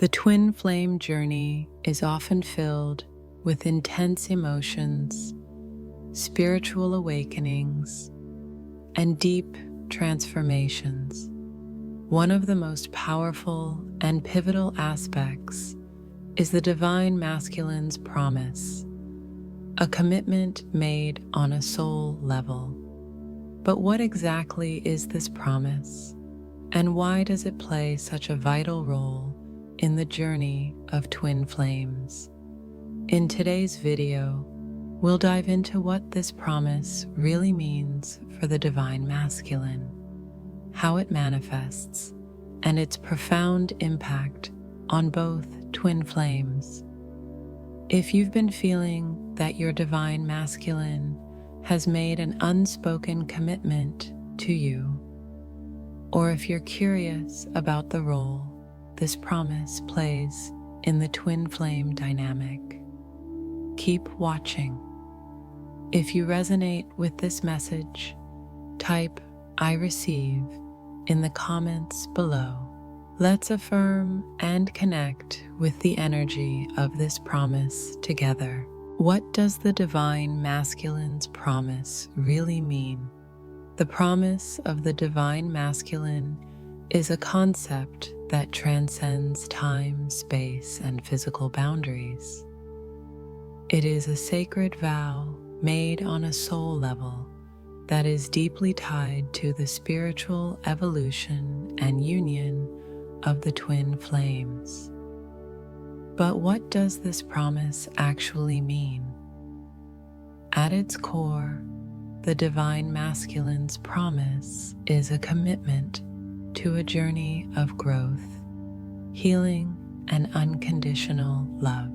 The twin flame journey is often filled with intense emotions, spiritual awakenings, and deep transformations. One of the most powerful and pivotal aspects is the divine masculine's promise, a commitment made on a soul level. But what exactly is this promise, and why does it play such a vital role in the journey of twin flames? In today's video, we'll dive into what this promise really means for the divine masculine, how it manifests, and its profound impact on both twin flames. If you've been feeling that your divine masculine has made an unspoken commitment to you, or if you're curious about the role this promise plays in the twin flame dynamic, keep watching. If you resonate with this message, type "I receive" in the comments below. Let's affirm and connect with the energy of this promise together. What does the divine masculine's promise really mean? The promise of the divine masculine is a concept that transcends time, space, and physical boundaries. It is a sacred vow made on a soul level that is deeply tied to the spiritual evolution and union of the twin flames. But what does this promise actually mean? At its core, the divine masculine's promise is a commitment to a journey of growth, healing, and unconditional love.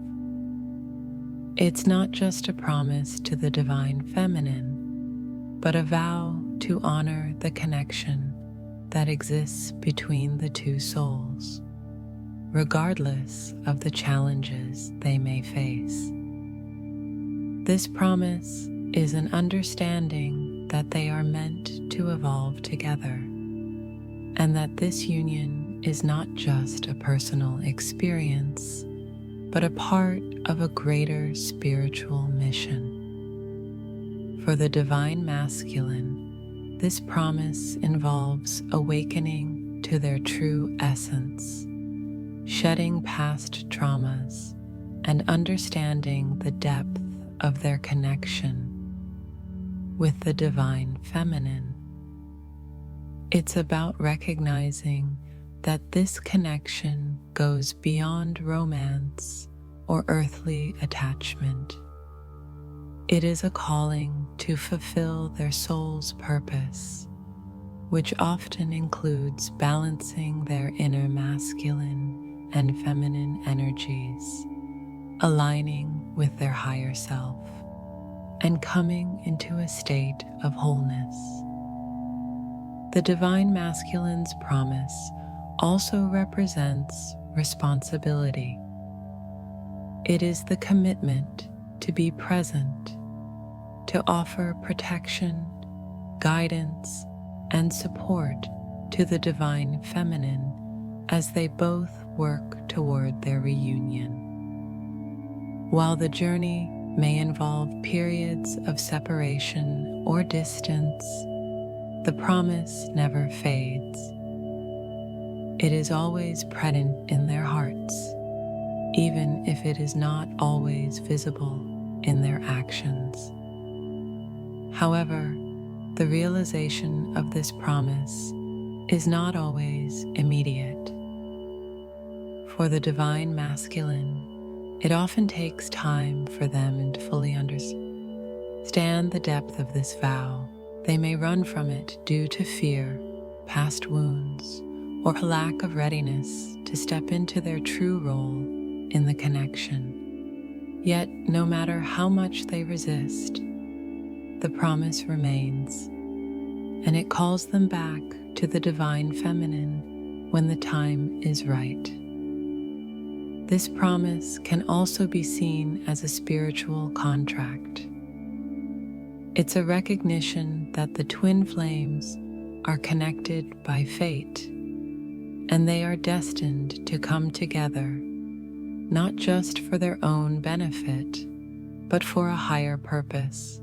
It's not just a promise to the divine feminine, but a vow to honor the connection that exists between the two souls, regardless of the challenges they may face. This promise is an understanding that they are meant to evolve together, and that this union is not just a personal experience, but a part of a greater spiritual mission. For the divine masculine, this promise involves awakening to their true essence, shedding past traumas, and understanding the depth of their connection with the divine feminine. It's about recognizing that this connection goes beyond romance or earthly attachment. It is a calling to fulfill their soul's purpose, which often includes balancing their inner masculine and feminine energies, aligning with their higher self, and coming into a state of wholeness. The divine masculine's promise also represents responsibility. It is the commitment to be present, to offer protection, guidance, and support to the divine feminine as they both work toward their reunion. While the journey may involve periods of separation or distance, the promise never fades. It is always present in their hearts, even if it is not always visible in their actions. However, the realization of this promise is not always immediate. For the divine masculine, it often takes time for them to fully understand the depth of this vow. They may run from it due to fear, past wounds, or a lack of readiness to step into their true role in the connection. Yet, no matter how much they resist, the promise remains, and it calls them back to the divine feminine when the time is right. This promise can also be seen as a spiritual contract. It's a recognition that the twin flames are connected by fate, and they are destined to come together, not just for their own benefit, but for a higher purpose.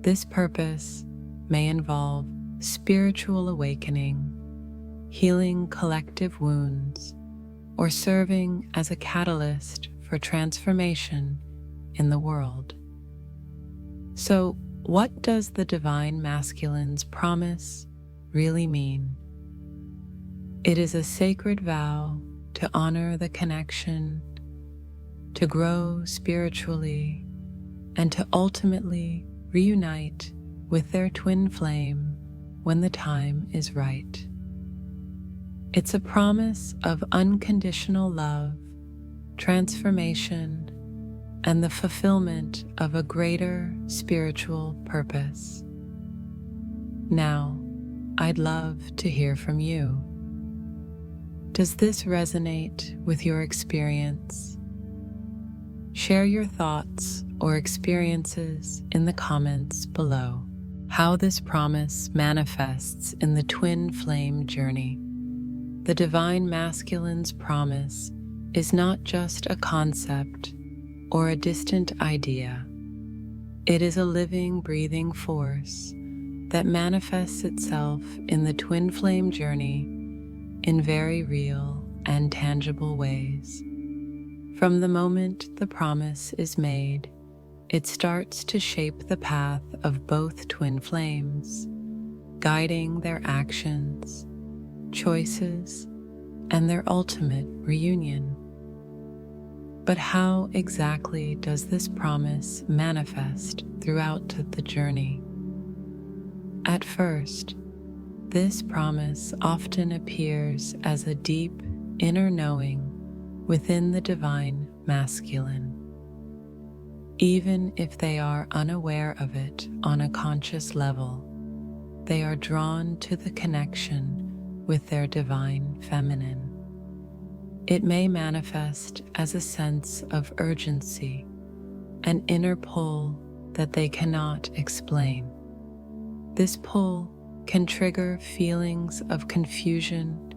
This purpose may involve spiritual awakening, healing collective wounds, or serving as a catalyst for transformation in the world. So, what does the Divine Masculine's promise really mean? It is a sacred vow to honor the connection, to grow spiritually, and to ultimately reunite with their twin flame when the time is right. It's a promise of unconditional love, transformation, and the fulfillment of a greater spiritual purpose. Now, I'd love to hear from you. Does this resonate with your experience? Share your thoughts or experiences in the comments below. How this promise manifests in the twin flame journey. The Divine Masculine's promise is not just a concept or a distant idea. It is a living, breathing force that manifests itself in the twin flame journey in very real and tangible ways. From the moment the promise is made, it starts to shape the path of both twin flames, guiding their actions, choices, and their ultimate reunion. But how exactly does this promise manifest throughout the journey? At first, this promise often appears as a deep inner knowing within the Divine Masculine. Even if they are unaware of it on a conscious level, they are drawn to the connection with their Divine Feminine. It may manifest as a sense of urgency, an inner pull that they cannot explain. This pull can trigger feelings of confusion,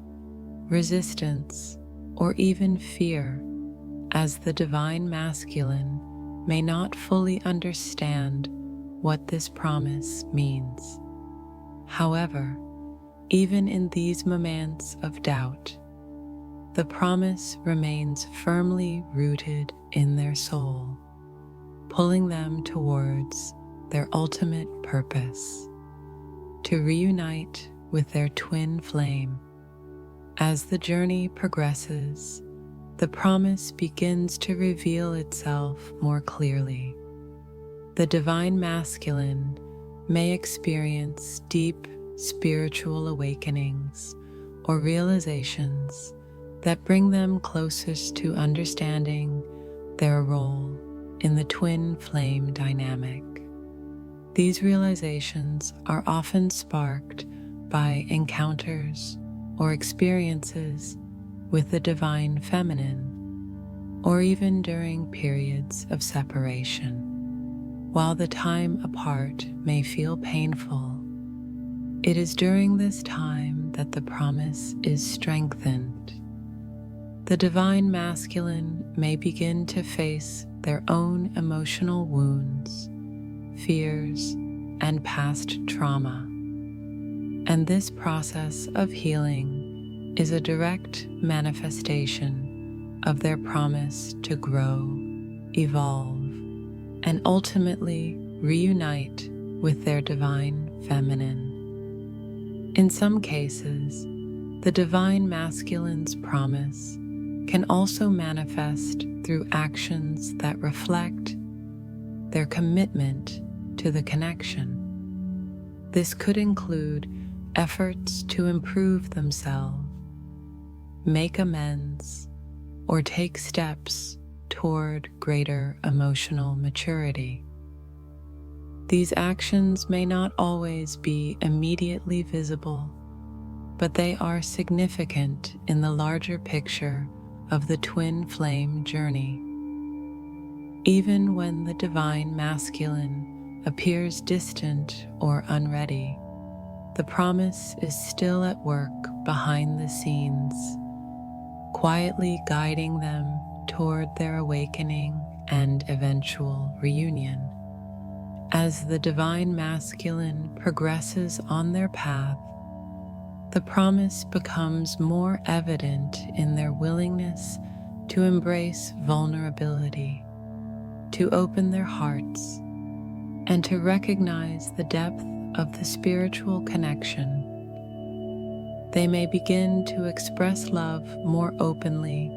resistance, or even fear, as the Divine Masculine may not fully understand what this promise means. However, even in these moments of doubt, the promise remains firmly rooted in their soul, pulling them towards their ultimate purpose, to reunite with their twin flame. As the journey progresses, the promise begins to reveal itself more clearly. The Divine Masculine may experience deep spiritual awakenings or realizations that bring them closest to understanding their role in the twin flame dynamic. These realizations are often sparked by encounters or experiences with the Divine Feminine, or even during periods of separation. While the time apart may feel painful, it is during this time that the promise is strengthened. The Divine Masculine may begin to face their own emotional wounds, fears, and past trauma. And this process of healing is a direct manifestation of their promise to grow, evolve, and ultimately reunite with their Divine Feminine. In some cases, the Divine Masculine's promise can also manifest through actions that reflect their commitment to the connection. This could include efforts to improve themselves, make amends, or take steps toward greater emotional maturity. These actions may not always be immediately visible, but they are significant in the larger picture of the twin flame journey. Even when the Divine Masculine appears distant or unready, the promise is still at work behind the scenes, quietly guiding them toward their awakening and eventual reunion. As the divine masculine progresses on their path, the promise becomes more evident in their willingness to embrace vulnerability, to open their hearts, and to recognize the depth of the spiritual connection. They may begin to express love more openly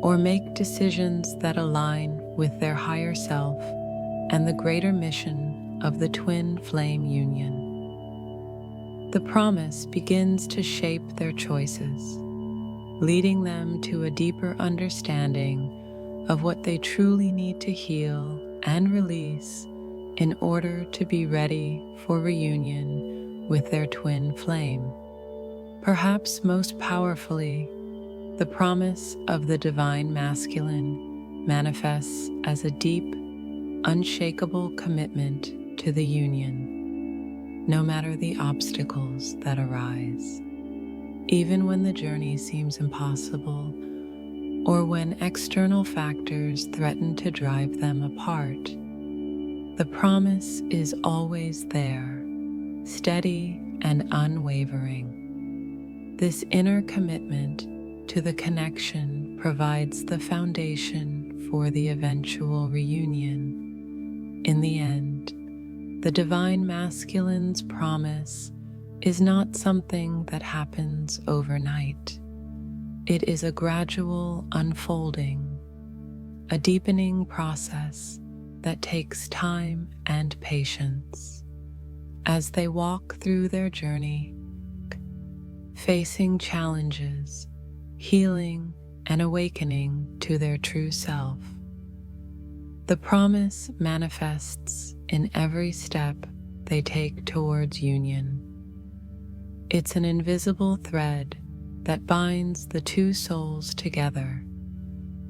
or make decisions that align with their higher self and the greater mission of the twin flame union. The promise begins to shape their choices, leading them to a deeper understanding of what they truly need to heal and release in order to be ready for reunion with their twin flame. Perhaps most powerfully, the promise of the divine masculine manifests as a deep, unshakable commitment to the union, no matter the obstacles that arise. Even when the journey seems impossible, or when external factors threaten to drive them apart, the promise is always there, steady and unwavering. This inner commitment to the connection provides the foundation for the eventual reunion. In the end, the divine masculine's promise is not something that happens overnight. It is a gradual unfolding, a deepening process that takes time and patience. As they walk through their journey, facing challenges, healing, and awakening to their true self, the promise manifests in every step they take towards union. It's an invisible thread that binds the two souls together,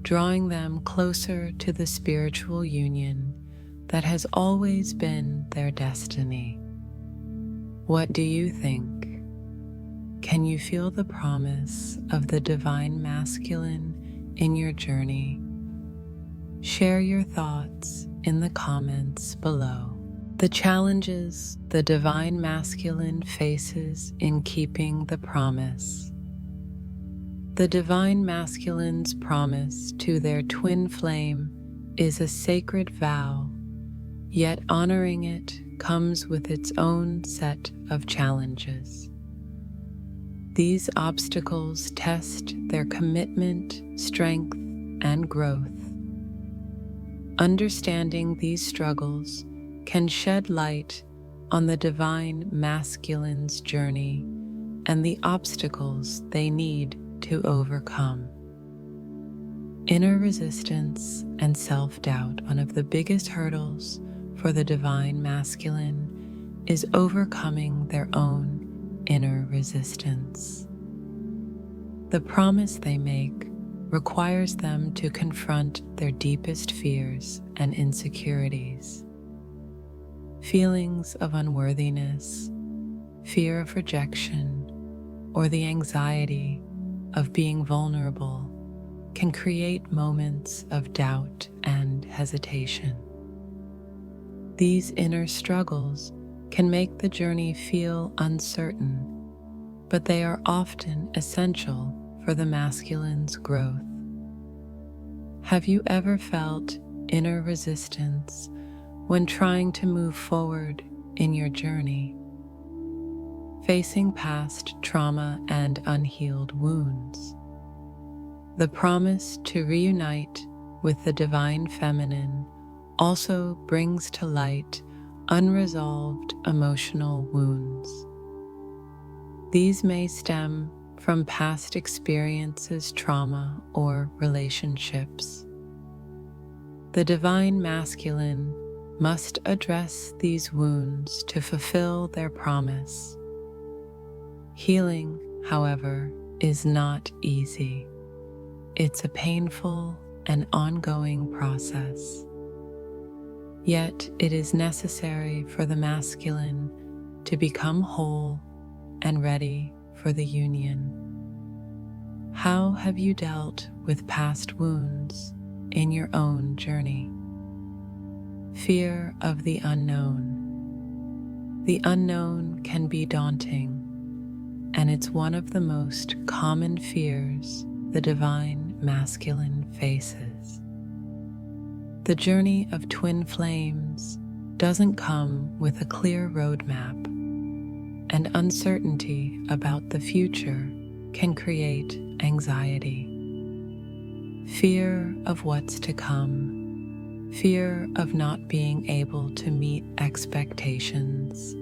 drawing them closer to the spiritual union that has always been their destiny. What do you think? Can you feel the promise of the divine masculine in your journey? Share your thoughts in the comments below. The challenges the divine masculine faces in keeping the promise. The divine masculine's promise to their twin flame is a sacred vow, yet honoring it comes with its own set of challenges. These obstacles test their commitment, strength, and growth. Understanding these struggles can shed light on the divine masculine's journey and the obstacles they need to overcome. Inner resistance and self-doubt, one of the biggest hurdles for the divine masculine, is overcoming their own inner resistance. The promise they make requires them to confront their deepest fears and insecurities. Feelings of unworthiness, fear of rejection, or the anxiety of being vulnerable can create moments of doubt and hesitation. These inner struggles can make the journey feel uncertain, but they are often essential for the masculine's growth. Have you ever felt inner resistance when trying to move forward in your journey? Facing past trauma and unhealed wounds. The promise to reunite with the divine feminine also brings to light unresolved emotional wounds. These may stem from past experiences, trauma, or relationships. The divine masculine must address these wounds to fulfill their promise. Healing, however, is not easy. It's a painful and ongoing process. Yet it is necessary for the masculine to become whole and ready for the union. How have you dealt with past wounds in your own journey? Fear of the unknown. The unknown can be daunting, and it's one of the most common fears the divine masculine faces. The journey of twin flames doesn't come with a clear roadmap, and uncertainty about the future can create anxiety. Fear of what's to come, fear of not being able to meet expectations,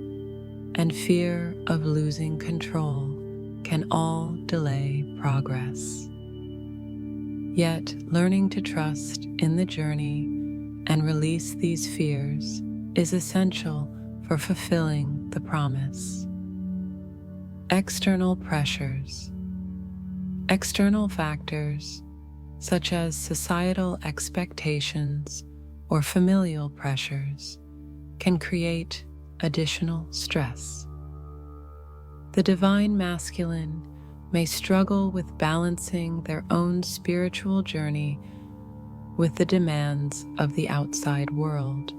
and fear of losing control can all delay progress. Yet, learning to trust in the journey and release these fears is essential for fulfilling the promise. External pressures. External factors, such as societal expectations or familial pressures, can create additional stress. The divine masculine may struggle with balancing their own spiritual journey with the demands of the outside world.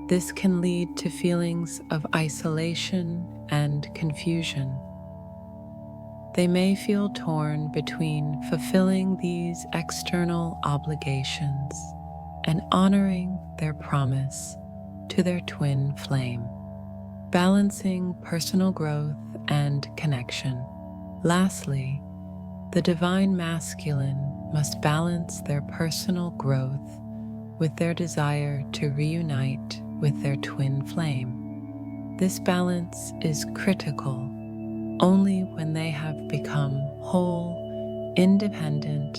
This can lead to feelings of isolation and confusion. They may feel torn between fulfilling these external obligations and honoring their promise to their twin flame, balancing personal growth and connection. Lastly, the divine masculine must balance their personal growth with their desire to reunite with their twin flame. This balance is critical. Only when they have become whole, independent,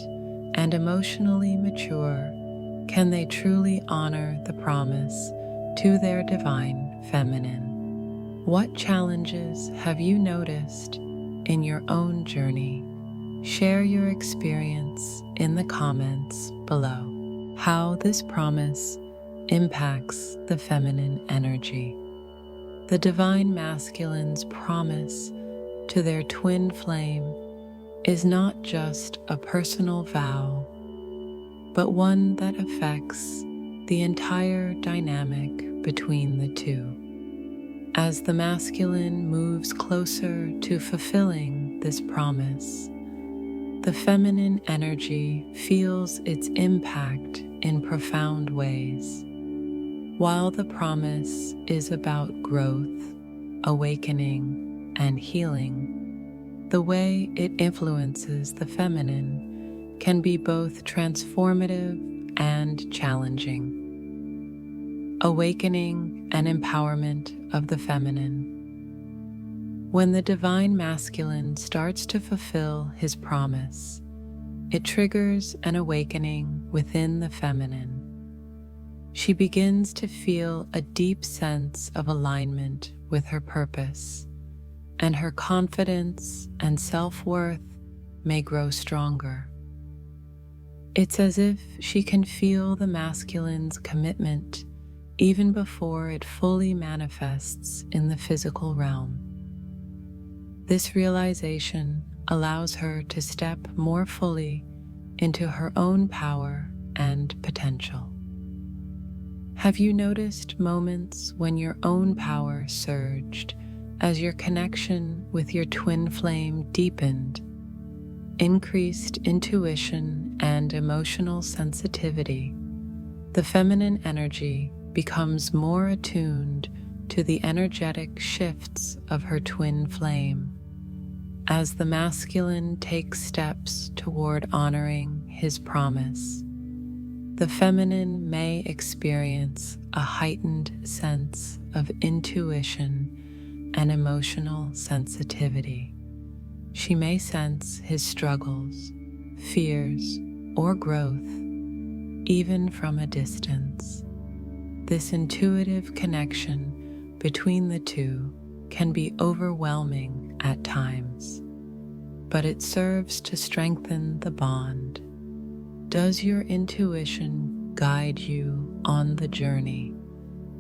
and emotionally mature can they truly honor the promise to their divine feminine. What challenges have you noticed in your own journey? Share your experience in the comments below. How this promise impacts the feminine energy. The divine masculine's promise to their twin flame is not just a personal vow, but one that affects the entire dynamic between the two. As the masculine moves closer to fulfilling this promise, the feminine energy feels its impact in profound ways. While the promise is about growth, awakening, and healing, the way it influences the feminine can be both transformative and challenging. Awakening and empowerment of the feminine. When the divine masculine starts to fulfill his promise, it triggers an awakening within the feminine. She begins to feel a deep sense of alignment with her purpose, and her confidence and self-worth may grow stronger. It's as if she can feel the masculine's commitment even before it fully manifests in the physical realm. This realization allows her to step more fully into her own power and potential. Have you noticed moments when your own power surged as your connection with your twin flame deepened? Increased intuition and emotional sensitivity, the feminine energy becomes more attuned to the energetic shifts of her twin flame. As the masculine takes steps toward honoring his promise, the feminine may experience a heightened sense of intuition and emotional sensitivity. She may sense his struggles, fears, or growth, even from a distance. This intuitive connection between the two can be overwhelming at times, but it serves to strengthen the bond. Does your intuition guide you on the journey,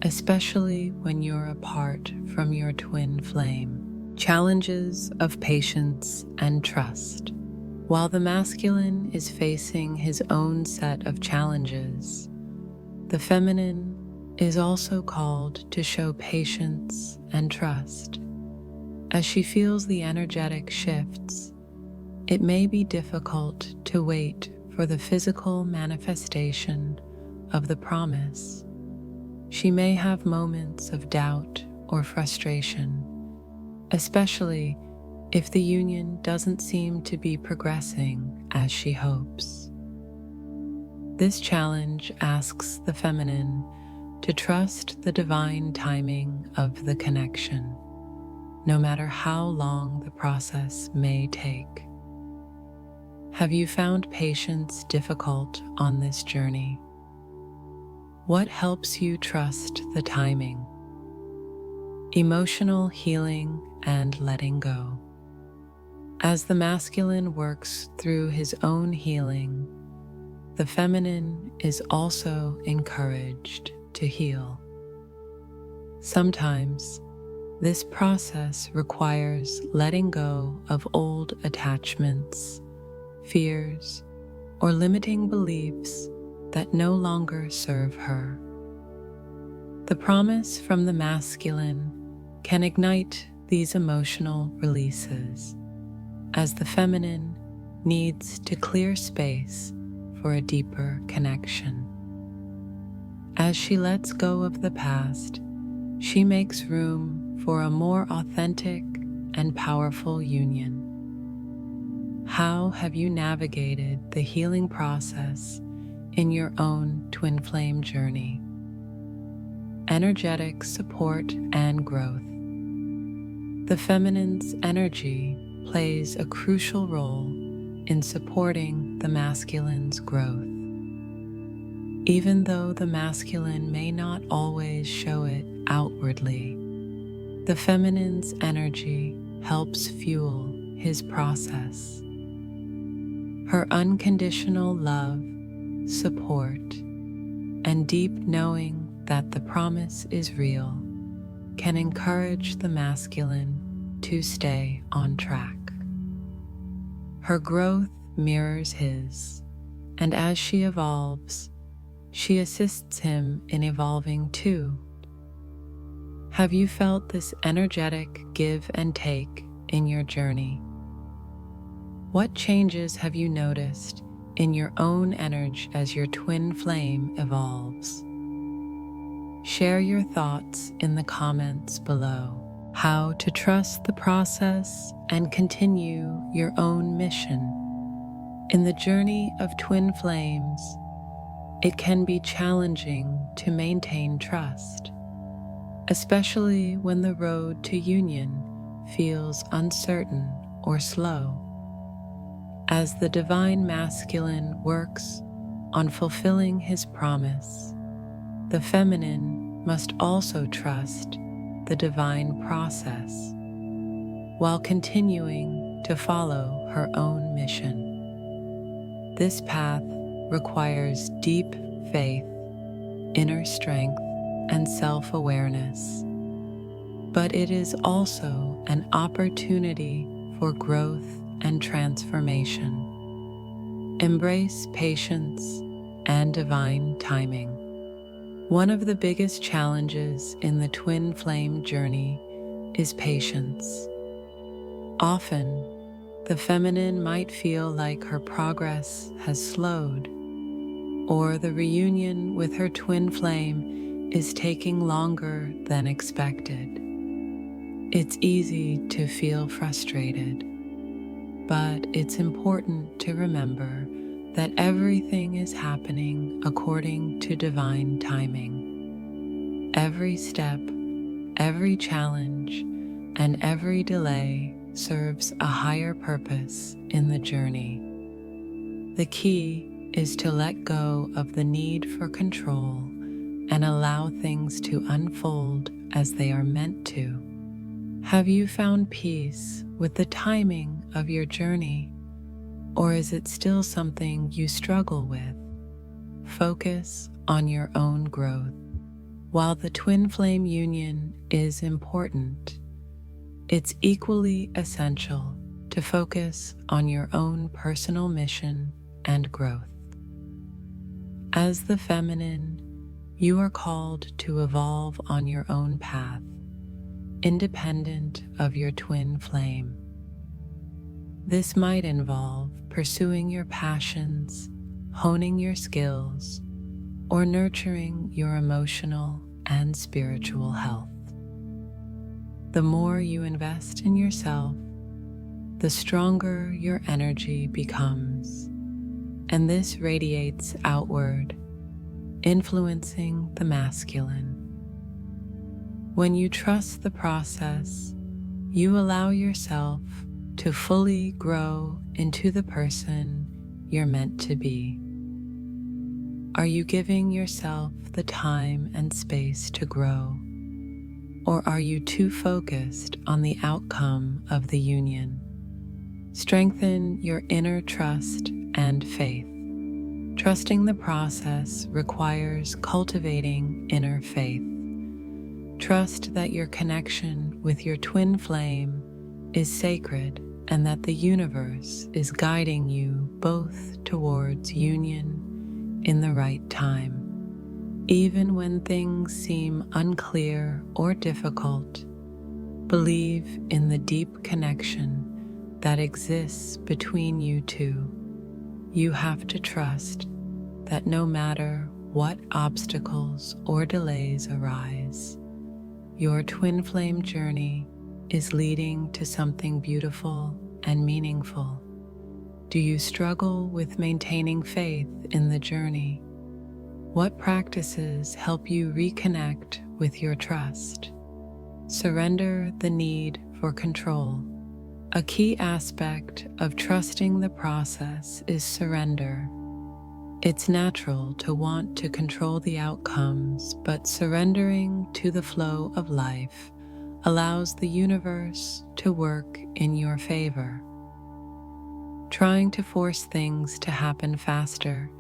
especially when you're apart from your twin flame? challenges of patience and trust. While the masculine is facing his own set of challenges, the feminine is also called to show patience and trust. As she feels the energetic shifts, it may be difficult to wait for the physical manifestation of the promise. She may have moments of doubt or frustration, especially if the union doesn't seem to be progressing as she hopes. This challenge asks the feminine to trust the divine timing of the connection, no matter how long the process may take. Have you found patience difficult on this journey? What helps you trust the timing? Emotional healing and letting go. As the masculine works through his own healing, the feminine is also encouraged to heal. Sometimes, this process requires letting go of old attachments, fears, or limiting beliefs that no longer serve her. The promise from the masculine can ignite these emotional releases, as the feminine needs to clear space for a deeper connection. As she lets go of the past, she makes room for a more authentic and powerful union. How have you navigated the healing process in your own twin flame journey? Energetic support and growth. The feminine's energy plays a crucial role in supporting the masculine's growth. Even though the masculine may not always show it outwardly, the feminine's energy helps fuel his process. Her unconditional love, support, and deep knowing that the promise is real can encourage the masculine to stay on track. Her growth mirrors his, and as she evolves, she assists him in evolving too. Have you felt this energetic give and take in your journey? What changes have you noticed in your own energy as your twin flame evolves? Share your thoughts in the comments below. How to trust the process and continue your own mission. In the journey of twin flames, it can be challenging to maintain trust, especially when the road to union feels uncertain or slow. As the divine masculine works on fulfilling his promise, the feminine must also trust the divine process while continuing to follow her own mission. This path requires deep faith, inner strength, and self-awareness, but it is also an opportunity for growth and transformation. Embrace patience and divine timing. One of the biggest challenges in the twin flame journey is patience. Often, the feminine might feel like her progress has slowed, or the reunion with her twin flame is taking longer than expected. It's easy to feel frustrated, but it's important to remember that everything is happening according to divine timing. Every step, every challenge, and every delay serves a higher purpose in the journey. The key is to let go of the need for control and allow things to unfold as they are meant to. Have you found peace with the timing of your journey, or is it still something you struggle with? Focus on your own growth. While the twin flame union is important, it's equally essential to focus on your own personal mission and growth. As the feminine, you are called to evolve on your own path, independent of your twin flame. This might involve pursuing your passions, honing your skills, or nurturing your emotional and spiritual health. The more you invest in yourself, the stronger your energy becomes, and this radiates outward, influencing the masculine. When you trust the process, you allow yourself to fully grow into the person you're meant to be. Are you giving yourself the time and space to grow, or are you too focused on the outcome of the union? Strengthen your inner trust and faith. Trusting the process requires cultivating inner faith. Trust that your connection with your twin flame is sacred and that the universe is guiding you both towards union in the right time. Even when things seem unclear or difficult, believe in the deep connection that exists between you two. You have to trust that no matter what obstacles or delays arise, your twin flame journey is leading to something beautiful and meaningful. Do you struggle with maintaining faith in the journey? What practices help you reconnect with your trust? Surrender the need for control. A key aspect of trusting the process is surrender. It's natural to want to control the outcomes, but surrendering to the flow of life allows the universe to work in your favor. Trying to force things to happen faster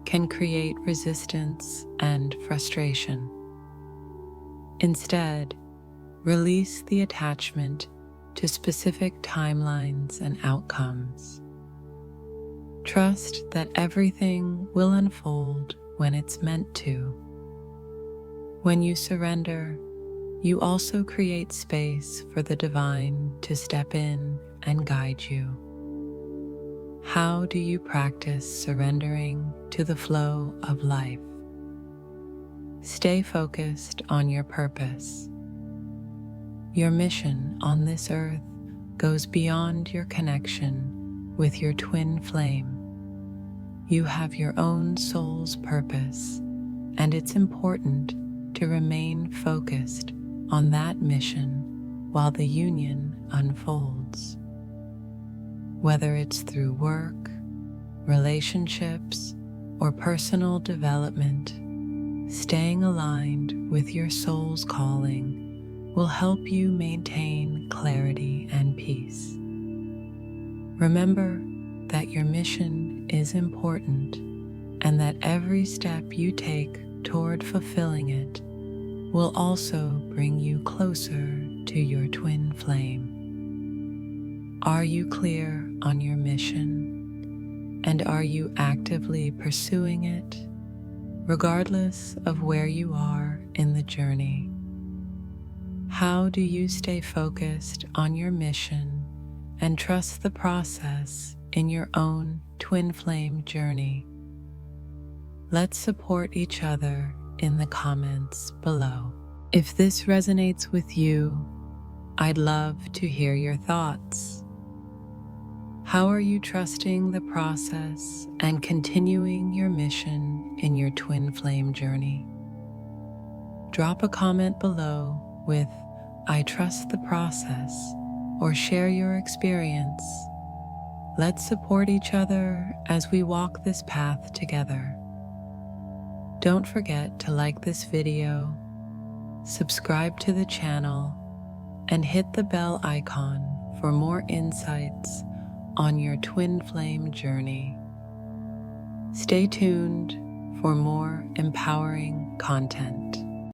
can create resistance and frustration. Instead, release the attachment to specific timelines and outcomes. Trust that everything will unfold when it's meant to. When you surrender, you also create space for the divine to step in and guide you. How do you practice surrendering to the flow of life? Stay focused on your purpose. Your mission on this earth goes beyond your connection with your twin flame. You have your own soul's purpose, and it's important to remain focused on that mission while the union unfolds. Whether it's through work, relationships, or personal development, staying aligned with your soul's calling will help you maintain clarity and peace. Remember that your mission is important and that every step you take toward fulfilling it will also bring you closer to your twin flame. Are you clear on your mission? And are you actively pursuing it, regardless of where you are in the journey? How do you stay focused on your mission and trust the process in your own twin flame journey? Let's support each other in the comments below. If this resonates with you, I'd love to hear your thoughts. How are you trusting the process and continuing your mission in your twin flame journey? Drop a comment below with "I trust the process" or share your experience. Let's support each other as we walk this path together. Don't forget to like this video, subscribe to the channel, and hit the bell icon for more insights on your twin flame journey. Stay tuned for more empowering content.